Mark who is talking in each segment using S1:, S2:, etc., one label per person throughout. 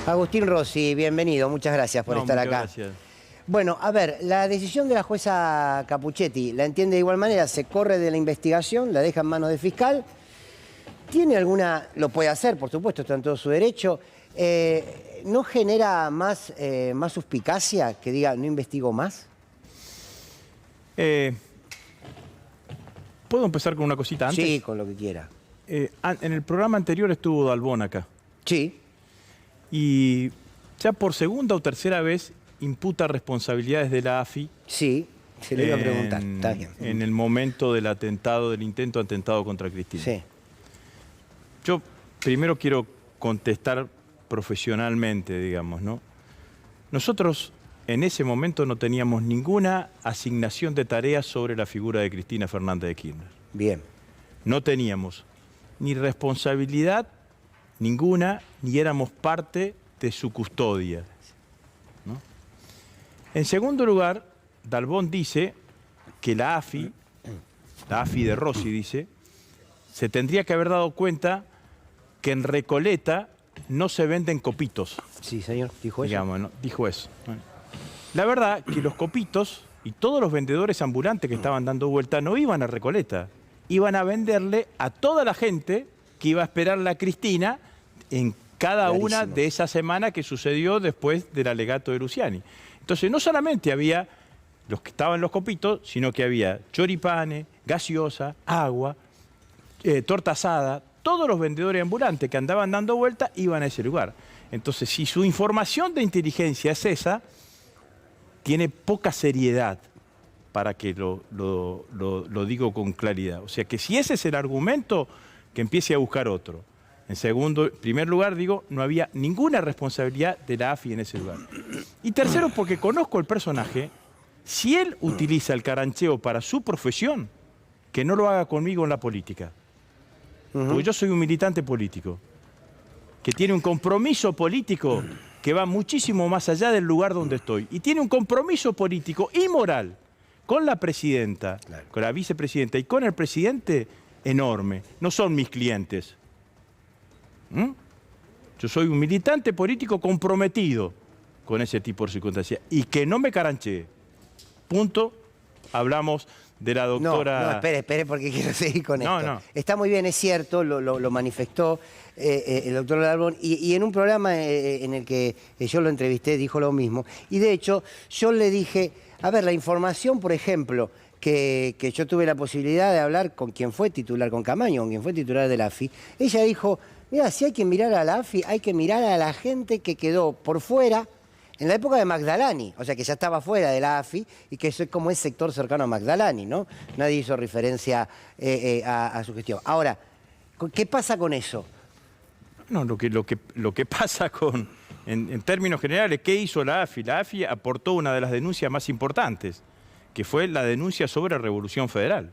S1: Agustín Rossi, bienvenido, muchas gracias por estar acá.
S2: Gracias.
S1: Bueno, a ver, la decisión de la jueza Capuchetti, ¿la entiende de igual manera? Se corre de la investigación, la deja en manos del fiscal. ¿Tiene alguna, lo puede hacer, por supuesto, está en todo su derecho, ¿no genera más suspicacia que diga no investigo más?
S2: ¿Puedo empezar con una cosita antes?
S1: Sí, con lo que quiera.
S2: En el programa anterior estuvo Dalbón acá.
S1: Sí.
S2: Y ya por segunda o tercera vez imputa responsabilidades de la AFI.
S1: Sí, se lo iba a preguntar, está bien.
S2: En el momento del atentado, del intento de atentado contra Cristina.
S1: Sí.
S2: Yo primero quiero contestar profesionalmente, digamos, ¿no? Nosotros en ese momento no teníamos ninguna asignación de tareas sobre la figura de Cristina Fernández de Kirchner.
S1: Bien.
S2: No teníamos ni responsabilidad ninguna, ni éramos parte de su custodia, ¿no? En segundo lugar, Dalbón dice que la AFI de Rossi dice, se tendría que haber dado cuenta que en Recoleta no se venden copitos.
S1: Sí, señor, dijo eso.
S2: Digamos, ¿no? Dijo eso. Bueno, la verdad que los copitos y todos los vendedores ambulantes que estaban dando vuelta no iban a Recoleta, iban a venderle a toda la gente que iba a esperar la Cristina en cada una de esas semanas que sucedió después del alegato de Luciani. Entonces no solamente había los que estaban los copitos, sino que había choripanes, gaseosa, agua, torta asada. Todos los vendedores ambulantes que andaban dando vuelta iban a ese lugar. Entonces, si su información de inteligencia es esa, tiene poca seriedad, para que lo digo con claridad. O sea que si ese es el argumento, que empiece a buscar otro. En primer lugar, digo, no había ninguna responsabilidad de la AFI en ese lugar. Y tercero, porque conozco el personaje, si él utiliza el carancheo para su profesión, que no lo haga conmigo en la política. Porque yo soy un militante político, que tiene un compromiso político que va muchísimo más allá del lugar donde estoy. Y tiene un compromiso político y moral con la presidenta, claro, con la vicepresidenta y con el presidente enorme. No son mis clientes. Yo soy un militante político comprometido con ese tipo de circunstancias y que no me caranchee. Punto. Hablamos de la doctora...
S1: No, espere, porque quiero seguir con esto.
S2: No.
S1: Está muy bien, es cierto, lo manifestó el doctor Dalbón, y en un programa en el que yo lo entrevisté dijo lo mismo. Y de hecho, yo le dije, a ver, la información, por ejemplo, que yo tuve la posibilidad de hablar con quien fue titular, con Camaño, con quien fue titular de la AFI, ella dijo, mira, si hay que mirar a la AFI, hay que mirar a la gente que quedó por fuera en la época de Magdalani, o sea, que ya estaba fuera de la AFI y que es como es sector cercano a Magdalani, ¿no? Nadie hizo referencia a su gestión. Ahora, ¿qué pasa con eso?
S2: No, lo que pasa en términos generales, ¿qué hizo la AFI? La AFI aportó una de las denuncias más importantes, que fue la denuncia sobre Revolución Federal.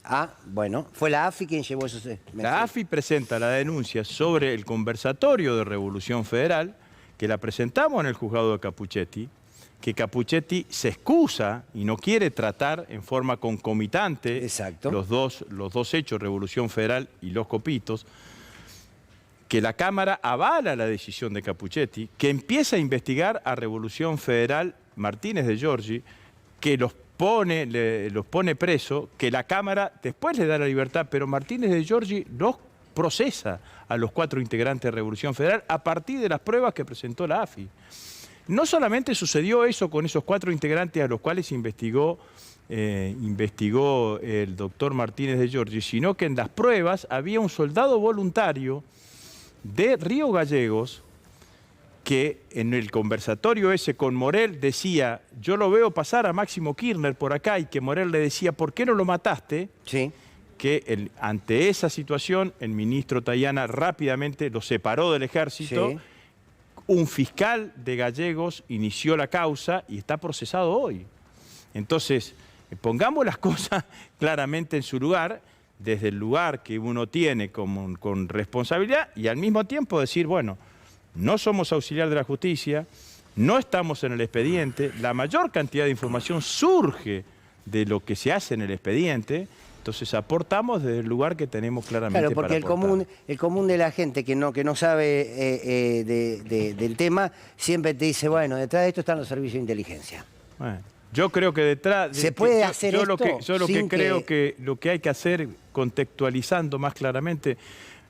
S1: Ah, bueno, fue la AFI quien llevó esos...
S2: La AFI presenta la denuncia sobre el conversatorio de Revolución Federal, que la presentamos en el juzgado de Capuchetti, que Capuchetti se excusa y no quiere tratar en forma concomitante.
S1: Exacto,
S2: los dos hechos, Revolución Federal y los copitos, que la Cámara avala la decisión de Capuchetti, que empieza a investigar a Revolución Federal Martínez de Giorgi, que los pone preso, que la Cámara después le da la libertad, pero Martínez de Giorgi los procesa a los 4 integrantes de Revolución Federal a partir de las pruebas que presentó la AFI. No solamente sucedió eso con esos 4 integrantes a los cuales investigó el doctor Martínez de Giorgi, sino que en las pruebas había un soldado voluntario de Río Gallegos que en el conversatorio ese con Morel decía, yo lo veo pasar a Máximo Kirchner por acá, y que Morel le decía, ¿por qué no lo mataste?
S1: Sí.
S2: Que ante esa situación el ministro Tayana rápidamente lo separó del ejército. Sí. Un fiscal de Gallegos inició la causa y está procesado hoy. Entonces, pongamos las cosas claramente en su lugar, desde el lugar que uno tiene con responsabilidad, y al mismo tiempo decir, bueno, no somos auxiliar de la justicia, no estamos en el expediente, la mayor cantidad de información surge de lo que se hace en el expediente, Entonces aportamos desde el lugar que tenemos claramente
S1: Claro, porque
S2: para aportar.
S1: el común de la gente que no sabe del tema, siempre te dice, bueno, detrás de esto están los servicios de inteligencia.
S2: Bueno, yo creo que detrás...
S1: ¿Se puede hacer
S2: yo
S1: esto
S2: lo que
S1: sin
S2: creo que lo que hay que hacer, contextualizando más claramente,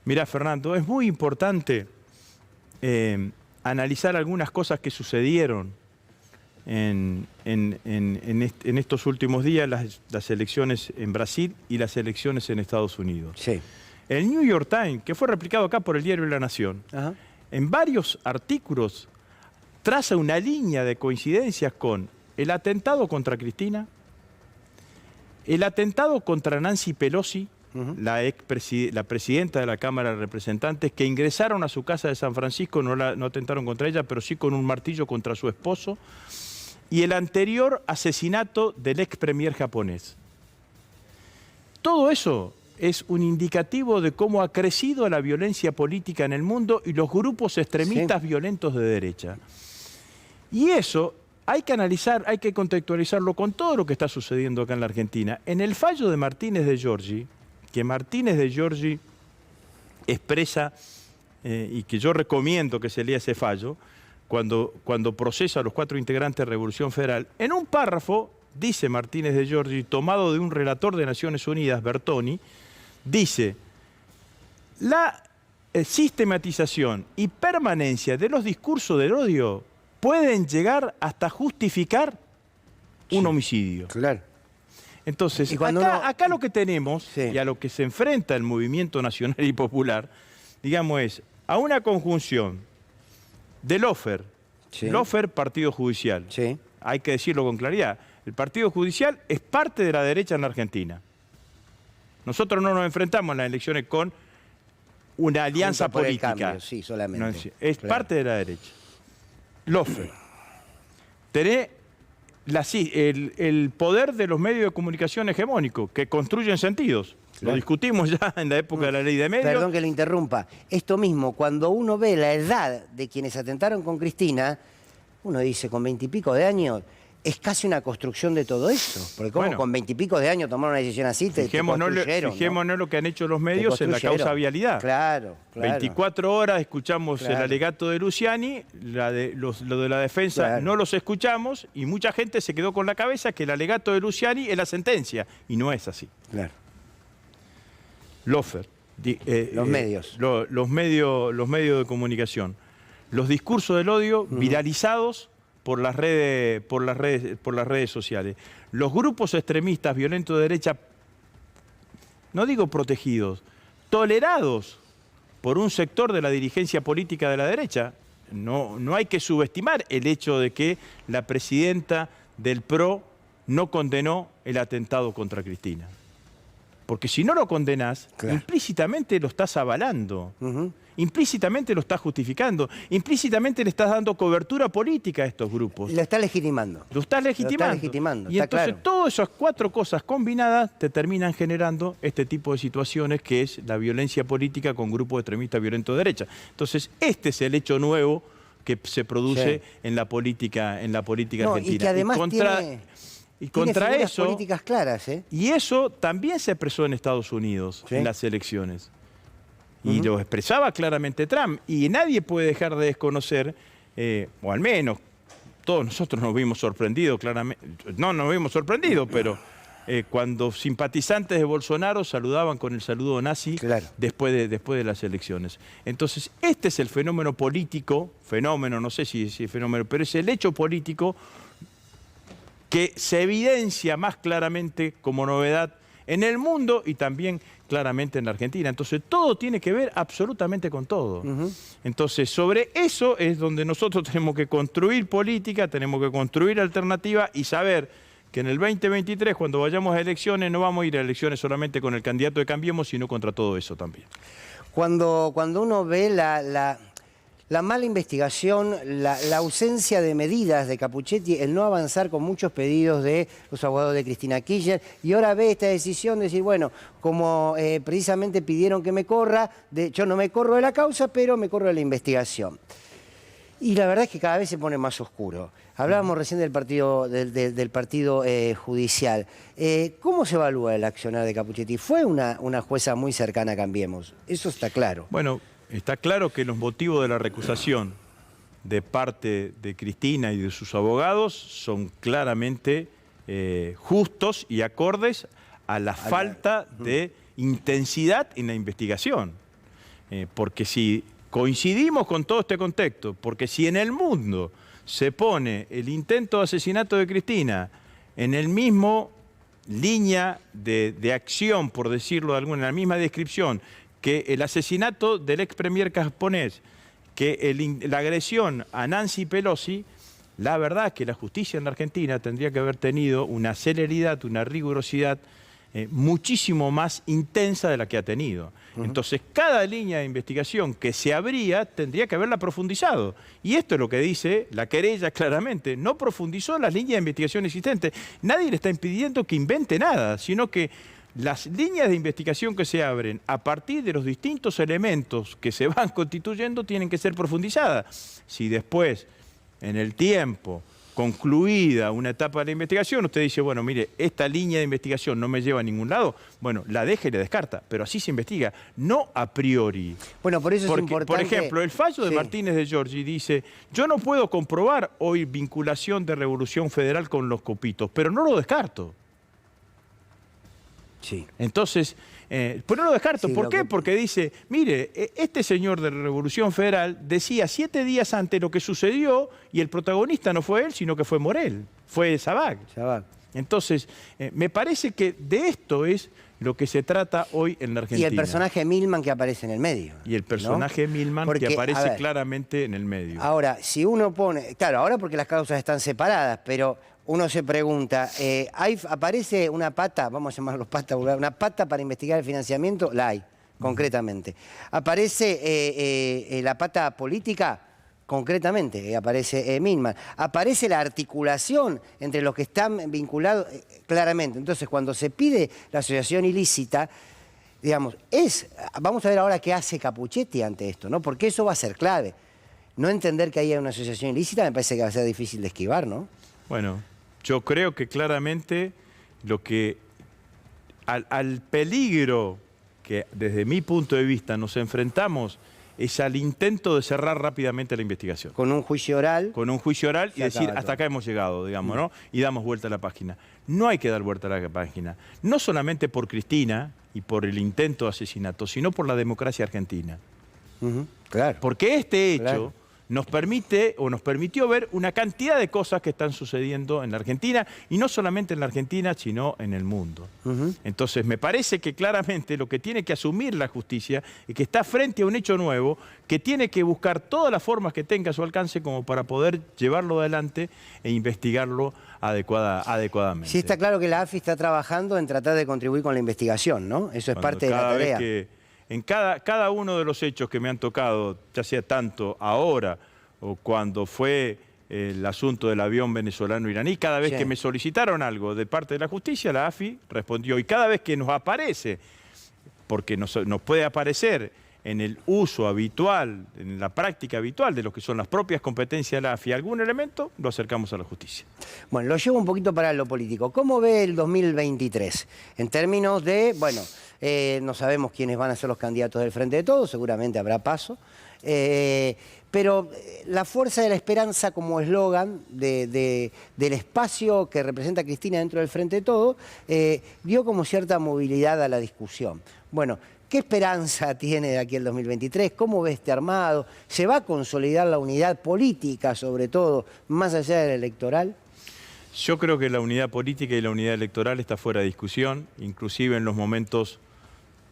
S2: mirá, Fernando, es muy importante analizar algunas cosas que sucedieron en estos últimos días, las elecciones en Brasil y las elecciones en Estados Unidos.
S1: Sí.
S2: El New York Times, que fue replicado acá por el diario La Nación,
S1: Ajá.
S2: en varios artículos traza una línea de coincidencias con el atentado contra Cristina, el atentado contra Nancy Pelosi, la presidenta de la Cámara de Representantes, que ingresaron a su casa de San Francisco, no atentaron contra ella, pero sí con un martillo contra su esposo, y el anterior asesinato del ex premier japonés. Todo eso es un indicativo de cómo ha crecido la violencia política en el mundo y los grupos extremistas violentos de derecha. Y eso hay que analizar, hay que contextualizarlo con todo lo que está sucediendo acá en la Argentina. En el fallo de Martínez de Giorgi, que Martínez de Giorgi expresa, y que yo recomiendo que se lea ese fallo, cuando procesa a los 4 integrantes de Revolución Federal, en un párrafo, dice Martínez de Giorgi, tomado de un relator de Naciones Unidas, Bertoni, dice: la sistematización y permanencia de los discursos del odio pueden llegar hasta justificar un homicidio.
S1: Claro.
S2: Entonces,
S1: Y cuando
S2: acá lo que tenemos,
S1: Sí.
S2: y a lo que se enfrenta el movimiento nacional y popular, digamos, es a una conjunción de Lofer.
S1: Sí.
S2: Lofer, partido judicial.
S1: Sí.
S2: Hay que decirlo con claridad. El partido judicial es parte de la derecha en la Argentina. Nosotros no nos enfrentamos en las elecciones con una alianza
S1: Juntos por el
S2: política.
S1: Cambio, sí, solamente.
S2: No, es
S1: Claro.
S2: parte de la derecha. Lofer. Tenés el poder de los medios de comunicación hegemónicos que construyen sentidos.
S1: Claro.
S2: Lo discutimos ya en la época de la ley de medios.
S1: Perdón que le interrumpa. Esto mismo, cuando uno ve la edad de quienes atentaron con Cristina, uno dice, con 20 y pico de años, es casi una construcción de todo esto. Porque como
S2: Bueno.
S1: con 20 y pico de años tomar una decisión así, te construyeron,
S2: Fijémonos
S1: ¿no?
S2: lo que han hecho los
S1: Te
S2: medios en la
S1: construyeron.
S2: causa vialidad.
S1: Claro, claro.
S2: 24 horas escuchamos el
S1: Claro.
S2: alegato de Luciani, lo de la defensa
S1: Claro.
S2: no los escuchamos y mucha gente se quedó con la cabeza que el alegato de Luciani es la sentencia y no es así.
S1: Claro.
S2: Lofer.
S1: Los medios.
S2: Los medios de comunicación. Los discursos del odio viralizados por las redes sociales. Los grupos extremistas violentos de derecha, no digo protegidos, tolerados por un sector de la dirigencia política de la derecha. No hay que subestimar el hecho de que la presidenta del PRO no condenó el atentado contra Cristina. Porque si no lo condenás,
S1: Claro.
S2: implícitamente lo estás avalando, implícitamente lo estás justificando, implícitamente le estás dando cobertura política a estos grupos.
S1: Lo está legitimando.
S2: Lo estás legitimando. Y
S1: está
S2: entonces
S1: claro.
S2: todas esas 4 cosas combinadas te terminan generando este tipo de situaciones que es la violencia política con grupos extremistas violentos de derecha. Entonces este es el hecho nuevo que se produce en la política
S1: No,
S2: argentina.
S1: y que además
S2: y
S1: tiene
S2: contra
S1: figuras
S2: eso,
S1: políticas claras, ¿eh?
S2: y eso también se expresó en Estados Unidos,
S1: Sí.
S2: en las elecciones. Y lo expresaba claramente Trump. Y nadie puede dejar de desconocer, o al menos todos nosotros nos vimos sorprendidos, claramente. No nos vimos sorprendidos, pero cuando simpatizantes de Bolsonaro saludaban con el saludo nazi
S1: Claro.
S2: después de las elecciones. Entonces, este es el fenómeno político, no sé si es fenómeno, pero es el hecho político que se evidencia más claramente como novedad en el mundo y también claramente en la Argentina. Entonces, todo tiene que ver absolutamente con todo. Entonces, sobre eso es donde nosotros tenemos que construir política, tenemos que construir alternativa y saber que en el 2023, cuando vayamos a elecciones, no vamos a ir a elecciones solamente con el candidato de Cambiemos, sino contra todo eso también.
S1: Cuando uno ve la mala investigación, la ausencia de medidas de Capuchetti, el no avanzar con muchos pedidos de los abogados de Cristina Kirchner, y ahora ve esta decisión de decir, bueno, como precisamente pidieron que me corra, yo no me corro de la causa, pero me corro de la investigación. Y la verdad es que cada vez se pone más oscuro. Hablábamos recién del partido, del partido judicial. ¿Cómo se evalúa el accionar de Capuchetti? Fue una jueza muy cercana a Cambiemos, eso está claro.
S2: Bueno, está claro que los motivos de la recusación de parte de Cristina y de sus abogados son claramente justos y acordes a la falta de intensidad en la investigación. Porque si coincidimos con todo este contexto, porque si en el mundo se pone el intento de asesinato de Cristina en el mismo línea de acción, por decirlo de alguna, en la misma descripción, que el asesinato del ex premier japonés, que la agresión a Nancy Pelosi, la verdad es que la justicia en la Argentina tendría que haber tenido una celeridad, una rigurosidad muchísimo más intensa de la que ha tenido. Entonces, cada línea de investigación que se abría tendría que haberla profundizado. Y esto es lo que dice la querella claramente. No profundizó las líneas de investigación existentes. Nadie le está impidiendo que invente nada, sino que las líneas de investigación que se abren a partir de los distintos elementos que se van constituyendo tienen que ser profundizadas. Si después, en el tiempo, concluida una etapa de la investigación, usted dice, bueno, mire, esta línea de investigación no me lleva a ningún lado, bueno, la deja y la descarta, pero así se investiga, no a priori.
S1: Bueno, por eso es importante...
S2: Por ejemplo, el fallo de Martínez de Giorgi dice, yo no puedo comprobar hoy vinculación de Revolución Federal con los copitos, pero no lo descarto.
S1: Sí.
S2: Entonces, pues no lo descarto.
S1: Sí,
S2: ¿Por qué? Porque dice, mire, este señor de la Revolución Federal decía 7 días antes lo que sucedió y el protagonista no fue él, sino que fue Morel, fue Sabac. Entonces, me parece que de esto es lo que se trata hoy en la Argentina.
S1: Y el personaje Milman que aparece en el medio.
S2: Y el personaje Milman que aparece claramente en el medio.
S1: Ahora, si uno pone... Claro, ahora porque las causas están separadas, pero... Uno se pregunta, ¿aparece una pata, vamos a llamarlo pata vulgar, una pata para investigar el financiamiento? La hay, concretamente. ¿Aparece la pata política? Concretamente, aparece Milman. ¿Aparece la articulación entre los que están vinculados? Claramente. Entonces, cuando se pide la asociación ilícita, digamos, vamos a ver ahora qué hace Capuchetti ante esto, ¿no? Porque eso va a ser clave. No entender que haya una asociación ilícita me parece que va a ser difícil de esquivar, ¿no?
S2: Bueno, yo creo que claramente lo que al peligro que desde mi punto de vista nos enfrentamos es al intento de cerrar rápidamente la investigación.
S1: Con un juicio oral.
S2: Con un juicio oral y decir, hasta acá hemos llegado, digamos, ¿no? Y damos vuelta a la página. No hay que dar vuelta a la página. No solamente por Cristina y por el intento de asesinato, sino por la democracia argentina.
S1: Claro.
S2: Porque este hecho... nos permite o nos permitió ver una cantidad de cosas que están sucediendo en la Argentina, y no solamente en la Argentina, sino en el mundo. Entonces, me parece que claramente lo que tiene que asumir la justicia es que está frente a un hecho nuevo, que tiene que buscar todas las formas que tenga a su alcance como para poder llevarlo adelante e investigarlo adecuadamente.
S1: Sí, está claro que la AFI está trabajando en tratar de contribuir con la investigación, ¿no? Eso es parte de la tarea.
S2: En cada uno de los hechos que me han tocado, ya sea tanto ahora o cuando fue el asunto del avión venezolano-iraní, cada vez que me solicitaron algo de parte de la justicia, la AFI respondió. Y cada vez que nos aparece, porque nos puede aparecer en el uso habitual, en la práctica habitual de lo que son las propias competencias de la AFI, algún elemento, lo acercamos a la justicia.
S1: Bueno, lo llevo un poquito para lo político. ¿Cómo ve el 2023? En términos de, bueno, no sabemos quiénes van a ser los candidatos del Frente de Todos, seguramente habrá paso, pero la fuerza de la esperanza como eslogan del espacio que representa Cristina dentro del Frente de Todos, dio como cierta movilidad a la discusión. Bueno, ¿qué esperanza tiene de aquí al 2023? ¿Cómo ve este armado? ¿Se va a consolidar la unidad política, sobre todo, más allá del electoral?
S2: Yo creo que la unidad política y la unidad electoral está fuera de discusión, inclusive en los momentos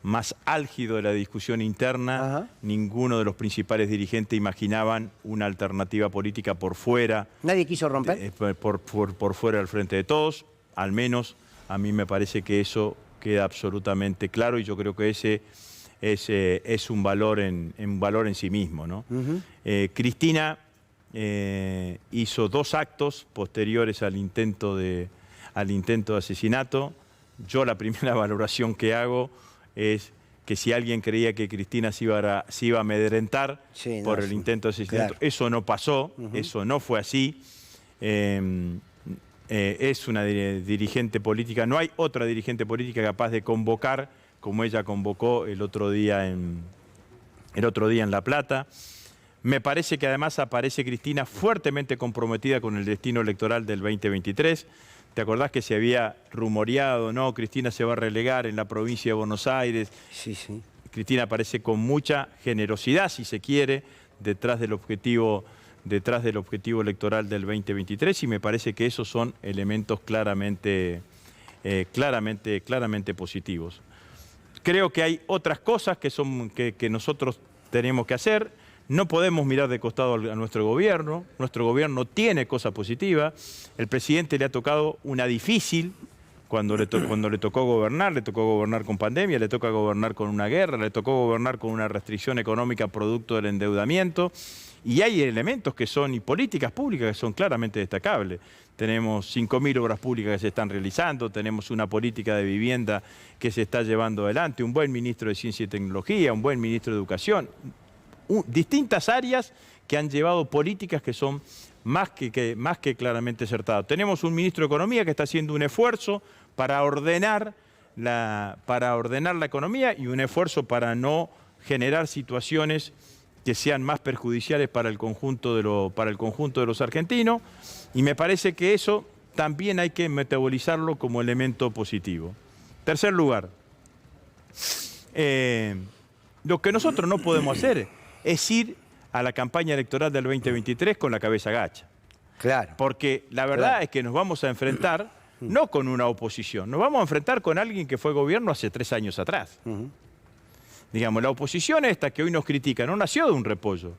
S2: más álgidos de la discusión interna, ninguno de los principales dirigentes imaginaban una alternativa política por fuera.
S1: ¿Nadie quiso romper?
S2: Por fuera del Frente de Todos, al menos a mí me parece que eso queda absolutamente claro, y yo creo que ese es un valor en sí mismo, ¿no? Cristina hizo 2 actos posteriores al intento de asesinato. Yo la primera valoración que hago es que si alguien creía que Cristina se iba a amedrentar
S1: Sí, no,
S2: por el
S1: sí.
S2: intento de asesinato,
S1: Claro.
S2: eso no pasó, eso no fue así. Es una dirigente política, no hay otra dirigente política capaz de convocar como ella convocó el otro día en La Plata. Me parece que además aparece Cristina fuertemente comprometida con el destino electoral del 2023. ¿Te acordás que se había rumoreado, no, Cristina se va a relegar en la provincia de Buenos Aires?
S1: Sí, sí.
S2: Cristina aparece con mucha generosidad, si se quiere, detrás del objetivo electoral del 2023, y me parece que esos son elementos claramente positivos. Creo que hay otras cosas que nosotros tenemos que hacer. No podemos mirar de costado a nuestro gobierno. Nuestro gobierno tiene cosas positivas. El presidente le ha tocado una difícil cuando le tocó gobernar con pandemia, le toca gobernar con una guerra, le tocó gobernar con una restricción económica producto del endeudamiento. Y hay elementos y políticas públicas que son claramente destacables. Tenemos 5.000 obras públicas que se están realizando, tenemos una política de vivienda que se está llevando adelante, un buen ministro de Ciencia y Tecnología, un buen ministro de Educación, distintas áreas que han llevado políticas que son más que claramente acertadas. Tenemos un ministro de Economía que está haciendo un esfuerzo para ordenar la economía y un esfuerzo para no generar situaciones que sean más perjudiciales para el conjunto de los argentinos, y me parece que eso también hay que metabolizarlo como elemento positivo. Tercer lugar, lo que nosotros no podemos hacer es ir a la campaña electoral del 2023 con la cabeza gacha.
S1: Claro.
S2: Porque la verdad es que nos vamos a enfrentar no con una oposición, nos vamos a enfrentar con alguien que fue gobierno hace 3 años atrás. Digamos, la oposición esta que hoy nos critica no nació de un repollo.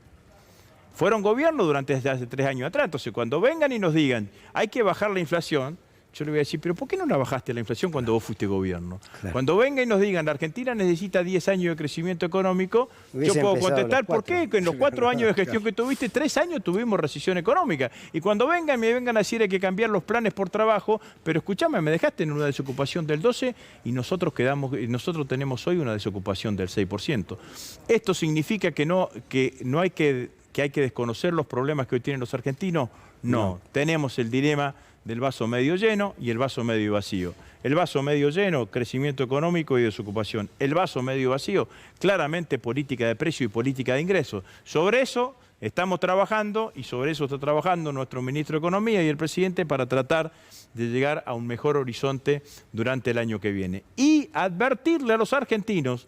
S2: Fueron gobierno desde hace 3 años atrás. Entonces, cuando vengan y nos digan, hay que bajar la inflación, yo le voy a decir, pero ¿por qué no la bajaste la inflación cuando vos fuiste gobierno?
S1: Claro.
S2: Cuando vengan y nos digan, la Argentina necesita 10 años de crecimiento económico,
S1: Hubiese
S2: yo puedo
S1: empezado
S2: contestar,
S1: los
S2: ¿por qué?
S1: 4.
S2: Que en los 4 años de gestión que tuviste, 3 años tuvimos recesión económica. Y cuando vengan, me vengan a decir hay que cambiar los planes por trabajo, pero escúchame, me dejaste en una desocupación del 12% y nosotros tenemos hoy una desocupación del 6%. Esto significa que hay que desconocer los problemas que hoy tienen los argentinos. No, tenemos el dilema del vaso medio lleno y el vaso medio vacío. El vaso medio lleno, crecimiento económico y desocupación. El vaso medio vacío, claramente política de precio y política de ingresos. Sobre eso estamos trabajando y sobre eso está trabajando nuestro ministro de Economía y el presidente para tratar de llegar a un mejor horizonte durante el año que viene. Y advertirle a los argentinos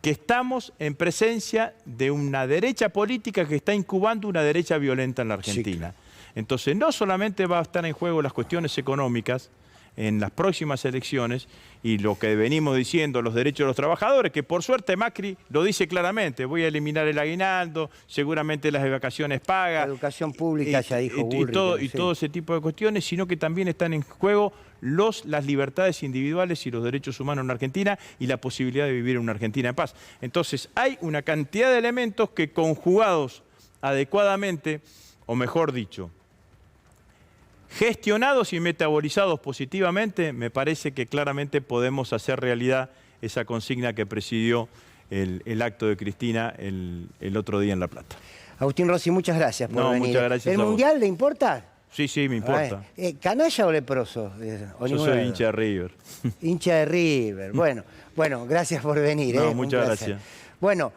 S2: que estamos en presencia de una derecha política que está incubando una derecha violenta en la Argentina. Sí. Entonces, no solamente va a estar en juego las cuestiones económicas en las próximas elecciones y lo que venimos diciendo, los derechos de los trabajadores, que por suerte Macri lo dice claramente, voy a eliminar el aguinaldo, seguramente las vacaciones pagas.
S1: La educación pública, ya dijo Bullrich.
S2: Y todo ese tipo de cuestiones, sino que también están en juego las libertades individuales y los derechos humanos en Argentina y la posibilidad de vivir en una Argentina en paz. Entonces, hay una cantidad de elementos que conjugados adecuadamente, o mejor dicho, gestionados y metabolizados positivamente, me parece que claramente podemos hacer realidad esa consigna que presidió el acto de Cristina el otro día en La Plata.
S1: Agustín Rossi, muchas gracias por venir.
S2: Muchas gracias.
S1: ¿El Mundial le importa?
S2: Sí, me importa.
S1: ¿Canalla o leproso?
S2: Yo soy hincha de River.
S1: Hincha de River. Bueno, gracias por venir.
S2: Muchas gracias.
S1: Bueno.